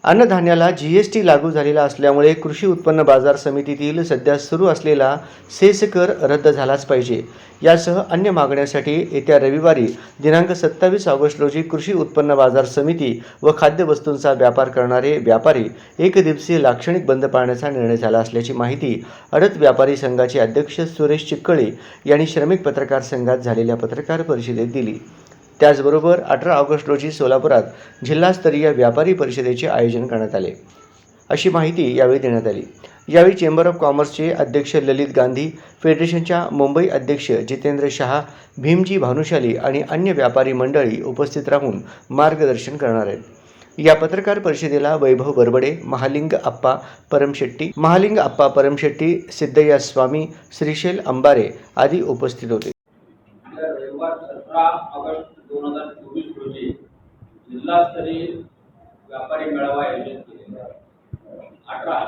अन्नधान्याला GST लागू झालेला असल्यामुळे कृषी उत्पन्न बाजार समितीतील सध्या सुरू असलेला सेस कर रद्द झालाच पाहिजे यासह अन्य मागण्यांसाठी येत्या रविवारी दिनांक 27 ऑगस्ट रोजी कृषी उत्पन्न बाजार समिती व खाद्यवस्तूंचा व्यापार करणारे व्यापारी एकदिवसीय लाक्षणिक बंद पाळण्याचा निर्णय झाला असल्याची माहिती आडत व्यापारी संघाचे अध्यक्ष सुरेश चिक्कळे यांनी श्रमिक पत्रकार संघात झालेल्या पत्रकार परिषदेत दिली। त्याचबरोबर 18 ऑगस्ट रोजी सोलापुरात जिल्हास्तरीय व्यापारी परिषदेचे आयोजन करण्यात आले अशी माहिती यावेळी देण्यात आली। यावेळी चेंबर ऑफ कॉमर्सचे अध्यक्ष ललित गांधी, फेडरेशनच्या मुंबई अध्यक्ष जितेंद्र शहा, भीमजी भानुशाली आणि अन्य व्यापारी मंडळी उपस्थित राहून मार्गदर्शन करणार आहेत। या पत्रकार परिषदेला वैभव बरबडे, महालिंग आप्पा परमशेट्टी, सिद्धय्या स्वामी, श्रीशैल अंबारे आदी उपस्थित होते। रविवार 17 ऑगस्ट 2024 रोजी जिल्हास्तरीय व्यापारी मेळावा आयोजित केलेला आहे। 18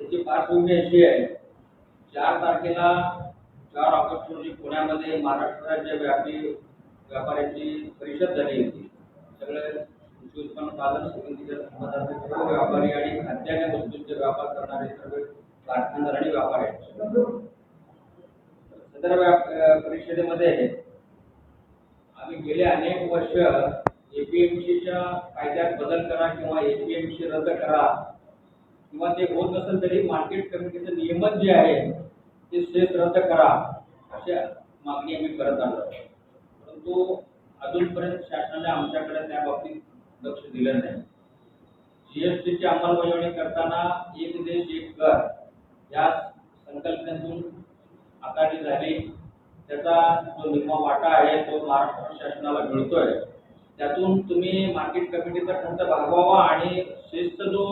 त्याची पार्श्वभूमी अशी आहे, 4 तारखेला 4 ऑगस्ट रोजी पुण्यामध्ये महाराष्ट्र राज्य व्यापाऱ्यांची परिषद झाली होती। सगळे कृषी उत्पन्न बाजार समितीच्या संबंधातील सर्व व्यापारी आणि खाद्यान्न वस्तूंचे व्यापार करणारे सर्व कारखानदार आणि व्यापारी सदर परिषदेमध्ये आम्ही गेले अनेक वर्ष एपीएमसीच्या कायद्यात बदल करा किंवा एपीएमसी रद्द करा किंवा ते होत नसेल तरी मार्केट कमिटीचं नियमन जे आहे ते सेस रद्द करा अशा मागणी आम्ही करत आलो, परंतु अजूनपर्यंत शासनाने आमच्याकडे त्या बाबतीत लक्ष दिलं नाही। जीएसटीची अंमलबजावणी करताना एक देश एक कर या संकल्पनेतून आकारणी झाली, त्याचा जो निम्मा वाटा आहे तो महाराष्ट्र शासनाला मिळतोय। त्यातून तुम्ही मार्केट कमिटीचा खर्च भागवावा आणि सेसचा जो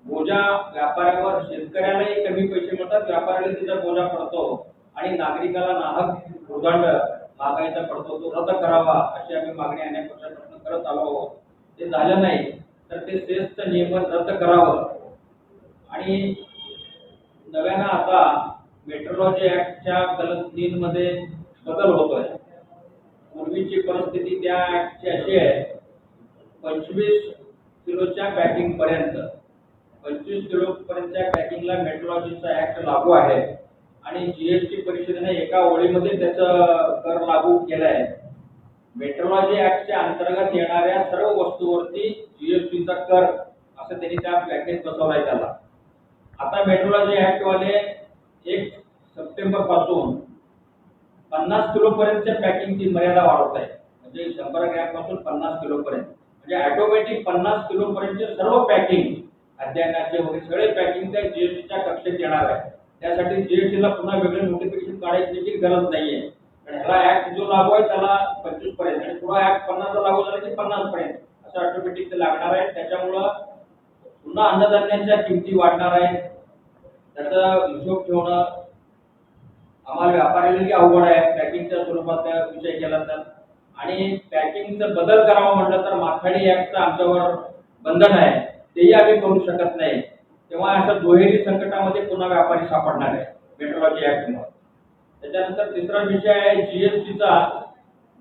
बोजा व्यापाऱ्यावर, शेतकऱ्यालाही कमी पैसे मिळतात, व्यापाऱ्याला तिचा बोजा पडतो आणि नागरिकाला नाहक उदंड मागायचा पडतो, तो रद्द करावा अशी आम्ही मागणी अनेक वर्षापासून करत आलो आहोत। ते झालं नाही तर ते सेसचं नियमन रद्द करावं आणि नव्यानं आता मेट्रोलॉजी ऍक्टच्या कलम 3 मध्ये बदल होतोय। पूर्वीची परिस्थिती त्या ऍक्टची अशी आहे, 25 किलोच्या पॅकिंग पर्यंत 25 किलो पर्यंतच्या पॅकिंगला मेट्रोलॉजीचा ऍक्ट लागू आहे आणि जीएसटी परिषदेने एका ओळीमध्ये त्याचं कर लागू केलाय। मेट्रोलॉजी ऍक्टच्या अंतर्गत येणाऱ्या सर्व वस्तूवरती जीएसटीचा कर असं त्यांनी त्या पॅकेज बसवलाय त्याला। आता मेट्रोलॉजी ऍक्ट वाले 1 सप्टेंबर पासून 50 किलो पर्यंतच्या पॅकिंगची मर्यादा वाढवत आहे, म्हणजे 100 ग्रॅम पासून 50 किलो पर्यंत, म्हणजे ऑटोमॅटिक 50 किलो पर्यंतचे सर्व पॅकिंग खाद्यान्नाचे वगैरे सगळे पॅकिंग त्या जीएसटीच्या कक्षेत येणार आहे। त्यासाठी जीएसटीला पुन्हा वेगळे नोटिफिकेशन काढायची देखील गरज नाहीये, कारण ह्याला ऍक्ट जो लागू आहे त्याला 25 पर्यंत आणि पुन्हा ऍक्ट 50 ला लागू झाला की 50 पर्यंत असं ऑटोमॅटिक ते लागणार आहे। त्याच्यामुळं पुन्हा अन्नधान्याच्या किमती वाढणार आहेत, त्याचा हिशोब ठेवणं आम्हाला व्यापाऱ्यालाही अवघड आहे पॅकिंगच्या स्वरूपात विषय केला तर, आणि पॅकिंगचं बदल करावं म्हटलं तर माथाडी ऍक्टचं आमच्यावर बंधन आहे, तेही आम्ही करू शकत नाही। तेव्हा अशा दुहेरी संकटामध्ये पुन्हा व्यापारी सापडणार आहे मेट्रोलॉजी ऍक्टमुळे। त्याच्यानंतर तिसरा विषय आहे जीएसटीचा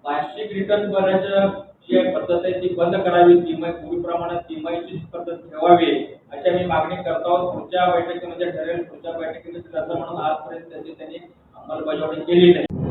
वार्षिक रिटर्न भरण्याची जी पद्धत आहे ती बंद करावी, पूर्वीप्रमाणे तिमाहीची पद्धत ठेवावी अशी आम्ही मागणी करत आहोत। पुढच्या बैठकीमध्ये ठरेल, पुढच्या बैठकीमध्ये असं म्हणून आजपर्यंत त्यांनी अंमलबजावणी केली नाही।